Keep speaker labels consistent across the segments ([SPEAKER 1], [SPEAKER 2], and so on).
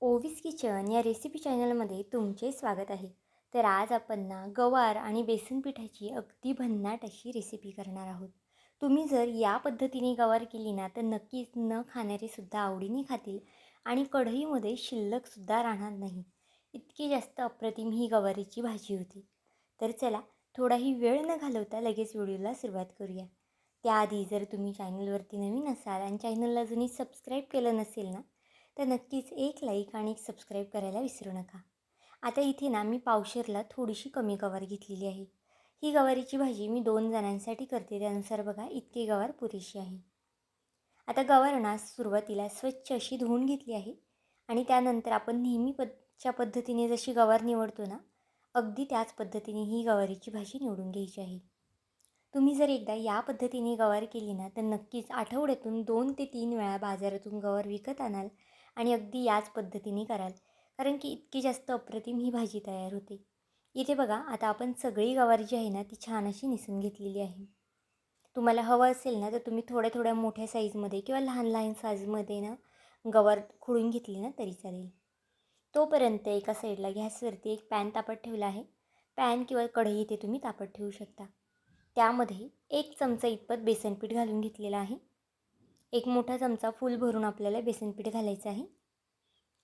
[SPEAKER 1] ओवीस kitchen या recipe चॅनलमध्ये तुमचे स्वागत आहे. तर आज आपण ना गवार आणि बेसन पिठाची अगदी भन्नाट अशी रेसिपी करणार आहोत. तुम्ही जर या पद्धतीने गवार केली ना तर नक्कीच न खाणारे सुद्धा आवडीने खातील आणि कढईमध्ये शिल्लकसुद्धा राहणार नाही. इतकी जास्त अप्रतिम ही गवारीची भाजी होती. तर चला, थोडाही वेळ न घालवता लगेच व्हिडिओला सुरुवात करूया. त्याआधी जर तुम्ही चॅनलवरती नवीन असाल आणि चॅनलला अजूनही सबस्क्राईब केलं नसेल ना, तर नक्कीच एक लाईक आणि एक सबस्क्राईब करायला विसरू नका. आता इथे ना मी पावशेरला थोडीशी कमी गवार घेतलेली आहे. ही गवारीची भाजी मी 2 जणांसाठी करते, त्यानुसार बघा इतकी गवार पुरेशी आहे. आता गवार ना सुरुवातीला स्वच्छ अशी धुवून घेतली आहे आणि त्यानंतर आपण नेहमीच्या पद्धतीने जशी गवार निवडतो ना, अगदी त्याच पद्धतीने ही गवारीची भाजी निवडून घ्यायची आहे. तुम्ही जर एकदा या पद्धतीने गवार केली ना तर नक्कीच आठवड्यातून 2 ते 3 वेळा बाजारातून गवार विकत आणाल आणि अगदी याच पद्धतीने कराल, कारण की इतकी जास्त अप्रतिम ही भाजी तयार होते. इथे बघा, आता आपण सगळी गवार जी आहे ना ती छान अशी निसून घेतलेली आहे. तुम्हाला हवं असेल ना तर तुम्ही थोड्या थोड्या मोठ्या साईजमध्ये किंवा लहान लहान साईजमध्ये ना गवार खुडून घेतली ना तरी चालेल. तोपर्यंत एका साईडला गॅसवरती एक पॅन तापत ठेवला आहे. पॅन किंवा कढई इथे तुम्ही तापत ठेवू शकता. त्यामध्ये 1 चमचा इतपत बेसनपीठ घालून घेतलेलं आहे. एक मोठा चमचा फुल भरून आपल्याला बेसनपीठ घालायचं आहे.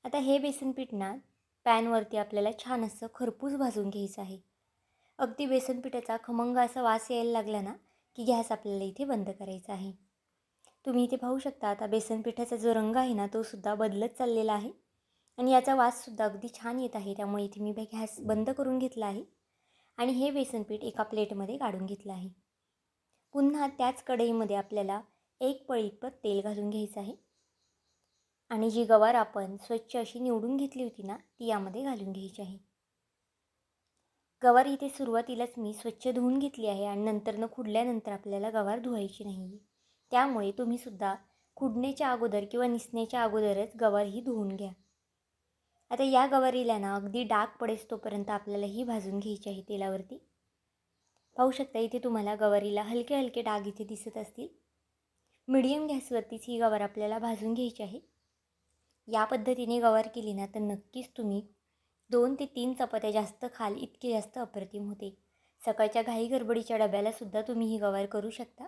[SPEAKER 1] आता हे बेसनपीठ ना पॅनवरती आपल्याला छान असं खरपूस भाजून घ्यायचं आहे. अगदी बेसनपीठाचा खमंग असा वास यायला लागला ना की गॅस आपल्याला इथे बंद करायचा आहे. तुम्ही इथे पाहू शकता, आता बेसनपीठाचा जो रंग आहे ना तो सुद्धा बदलत चाललेला आहे आणि याचा वाससुद्धा अगदी छान येत आहे. त्यामुळे इथे मी गॅस बंद करून घेतला आहे आणि हे बेसनपीठ एका प्लेटमध्ये काढून घेतलं आहे. पुन्हा त्याच कढईमध्ये आपल्याला 1 पळी इतपत तेल घालून घ्यायचं आहे आणि जी गवार आपण स्वच्छ अशी निवडून घेतली होती ना ती यामध्ये घालून घ्यायची आहे. गवार इथे सुरुवातीलाच मी स्वच्छ धुवून घेतली आहे आणि नंतर खुडल्यानंतर आपल्याला गवार धुवायची नाही. त्यामुळे तुम्हीसुद्धा खुडण्याच्या अगोदर किंवा निसण्याच्या अगोदरच गवार ही धुवून घ्या. आता या गवारीला ना अगदी डाग पडेस तोपर्यंत आपल्याला ही भाजून घ्यायची आहे तेलावरती. पाहू शकता, इथे तुम्हाला गवारीला हलके हलके डाग इथे दिसत असतील. मीडियम गॅसवरतीच ही गवार आपल्याला भाजून घ्यायची आहे. या पद्धतीने गवार केली ना तर नक्कीच तुम्ही 2 ते 3 चपात्या जास्त खाल, इतकी जास्त अप्रतिम होते. सकाळच्या घाई गडबडीच्या डब्यालासुद्धा तुम्ही ही गवार करू शकता.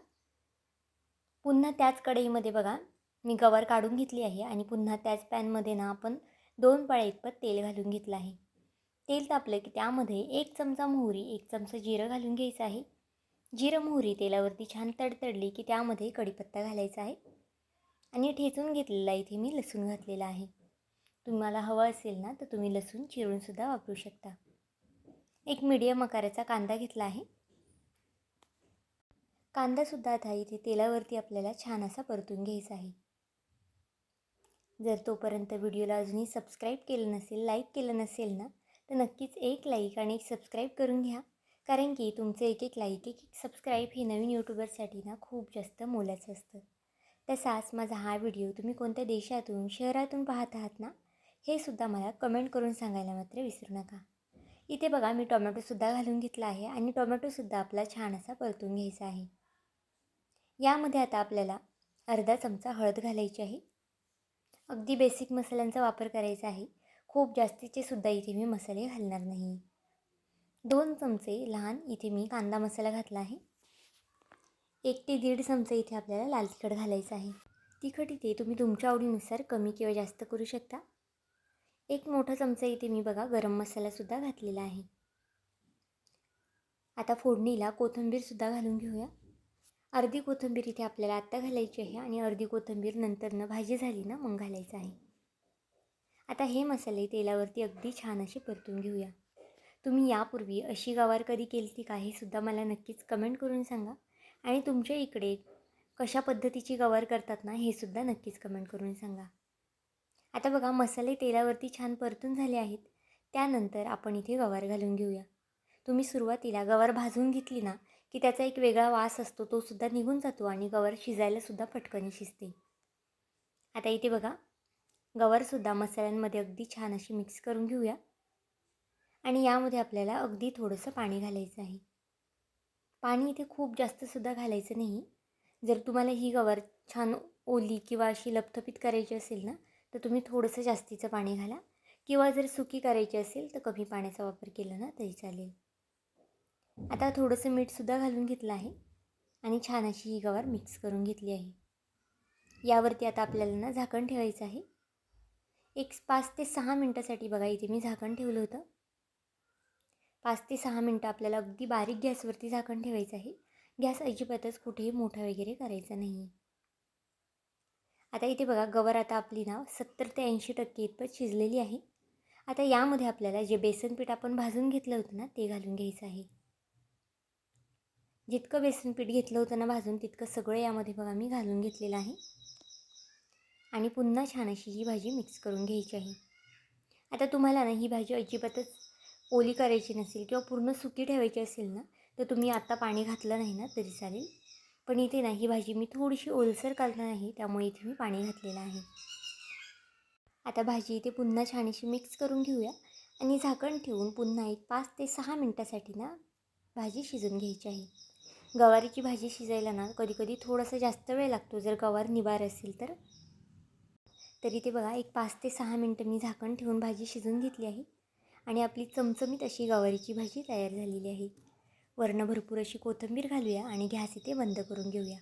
[SPEAKER 1] पुन्हा त्याच कढईमध्ये बघा मी गवार काढून घेतली आहे आणि पुन्हा त्याच पॅनमध्ये ना आपण 2 पळ्या इतपत तेल घालून घेतलं आहे. तेल तापलं की त्यामध्ये 1 चमचा मोहरी, 1 चमचा जिरं घालून घ्यायचं आहे. जिरं मोहरी तेलावरती छान तडतडली की त्यामध्ये कढीपत्ता घालायचा आहे आणि ठेचून घेतलेला इथे मी लसूण घातलेला आहे. तुम्हाला हवं असेल ना तर तुम्ही लसूण चिरूनसुद्धा वापरू शकता. एक मीडियम आकाराचा कांदा घेतला आहे. कांदासुद्धा आता इथे तेलावरती आपल्याला छान असा परतून घ्यायचा आहे. जर तोपर्यंत व्हिडिओला अजूनही सबस्क्राईब केलं नसेल, लाईक केलं नसेल ना तर नक्कीच एक लाईक आणि एक सबस्क्राईब करून घ्या, कारण की तुमचं एक एक लाईक, एक एक सबस्क्राईब हे नवीन यूट्यूबरसाठी ना खूप जास्त मोलाचं असतं. तसाच माझा हा व्हिडिओ तुम्ही कोणत्या देशातून, शहरातून पाहत आहात ना, हे सुद्धा मला कमेंट करून सांगायला मात्र विसरू नका. इथे बघा मी टोमॅटोसुद्धा घालून घेतला आहे आणि टोमॅटोसुद्धा आपला छान असा परतून घ्यायचा आहे. यामध्ये आता आपल्याला अर्धा चमचा हळद घालायची आहे. अगदी बेसिक मसाल्यांचा वापर करायचा आहे. खूप जास्तीचे सुद्धा इथे मी मसाले घालणार नाही. 2 चमचे लहान इथे मी कांदा मसाला घातला आहे. 1 ते 1.5 चमचे इथे आपल्याला लाल तिखट घालायचं आहे. तिखट इथे तुम्ही तुमच्या आवडीनुसार कमी किंवा जास्त करू शकता. 1 मोठा चमचा इथे मी बघा गरम मसालासुद्धा घातलेला आहे. आता फोडणीला कोथिंबीरसुद्धा घालून घेऊया. अर्धी कोथिंबीर इथे आपल्याला आत्ता घालायची आहे आणि अर्धी कोथिंबीर नंतरनं भाजी झाली ना मग घालायचं आहे. आता हे मसाले तेलावरती अगदी छान असे परतून घेऊया. तुम्ही यापूर्वी अशी गवार कधी केली ती का हे सुद्धा मला नक्कीच कमेंट करून सांगा आणि तुमच्या इकडे कशा पद्धतीची गवार करतात ना हे सुद्धा नक्कीच कमेंट करून सांगा. आता बघा मसाले तेलावरती छान परतून झाले आहेत. त्यानंतर आपण इथे गवार घालून घेऊया. तुम्ही सुरुवातीला गवार भाजून घेतली ना की त्याचा एक वेगळा वास असतो, तो सुद्धा निघून जातो आणि गवार शिजायलासुद्धा पटकन शिजते. आता इथे बघा गवारसुद्धा मसाल्यांमध्ये अगदी छान अशी मिक्स करून घेऊया आणि यामध्ये आपल्याला अगदी थोडंसं पाणी घालायचं आहे. पाणी इथे खूप जास्तसुद्धा घालायचं नाही. जर तुम्हाला ही गवार छान ओली किंवा अशी लपथपीत करायची असेल ना तर तुम्ही थोडंसं जास्तीचं पाणी घाला, किंवा जर सुकी करायची असेल तर कमी पाण्याचा वापर केला ना तरी चालेल. आता थोडंसं मीठसुद्धा घालून घेतलं आहे आणि छान अशी ही गवार मिक्स करून घेतली आहे. यावरती आता आपल्याला ना झाकण ठेवायचं आहे. एक 5 ते 6 मिनटासाठी बघा इथे मी झाकण ठेवलं होतं. 5 ते 6 मिनटं आपल्याला अगदी बारीक गॅसवरती झाकण ठेवायचं आहे. गॅस अजिबातच कुठेही मोठा वगैरे करायचा नाही. आता इथे बघा गवार आता आपली ना 70 ते 80% इतपत शिजलेली आहे. आता यामध्ये आपल्याला जे बेसन पीठ आपण भाजून घेतलं होतं ना ते घालून घ्यायचं आहे. जितकं बेसन पीठ घेतलं होतं ना भाजून तितकं सगळं यामध्ये बघा मी घालून घेतलेलं आहे. आणि पुन्हा छान अशी ही भाजी मिक्स करून घ्यायची आहे. आता तुम्हाला ना ही भाजी अजिबातच ओली करायची नसेल किंवा पूर्ण सुकी ठेवायची असेल ना तर तुम्ही आता पाणी घातलं नाही ना तरी चालेल. पण इथे ना ही भाजी मी थोडीशी ओलसर करणार आहे, त्यामुळे इथे मी पाणी घातलेलं आहे. आता भाजी इथे पुन्हा छान अशी मिक्स करून घेऊया आणि झाकण ठेवून पुन्हा एक 5 ते 6 मिनटासाठी ना भाजी शिजून घ्यायची आहे. गवारीची भाजी शिजायला ना कधी कधी थोडासा जास्त वेळ लागतो जर गवार निबार असेल तर. तरी ते बघा एक 5 ते 6 मिनटं मी झाकण ठेवून भाजी शिजून घेतली आहे आणि आपली चमचमीत अशी गवारीची भाजी तयार झालेली आहे. वरनं भरपूर अशी कोथिंबीर घालूया आणि गॅस इथे बंद करून घेऊया.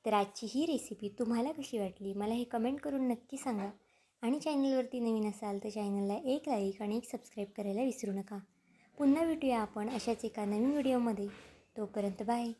[SPEAKER 1] तर आजची ही रेसिपी तुम्हाला कशी वाटली मला हे कमेंट करून नक्की सांगा. आणि चॅनलवरती नवीन असाल तर चॅनलला एक लाईक आणि एक सबस्क्राईब करायला विसरू नका. पुन्हा भेटूया आपण अशाच एका नवीन व्हिडिओमध्ये. तोपर्यंत बाय.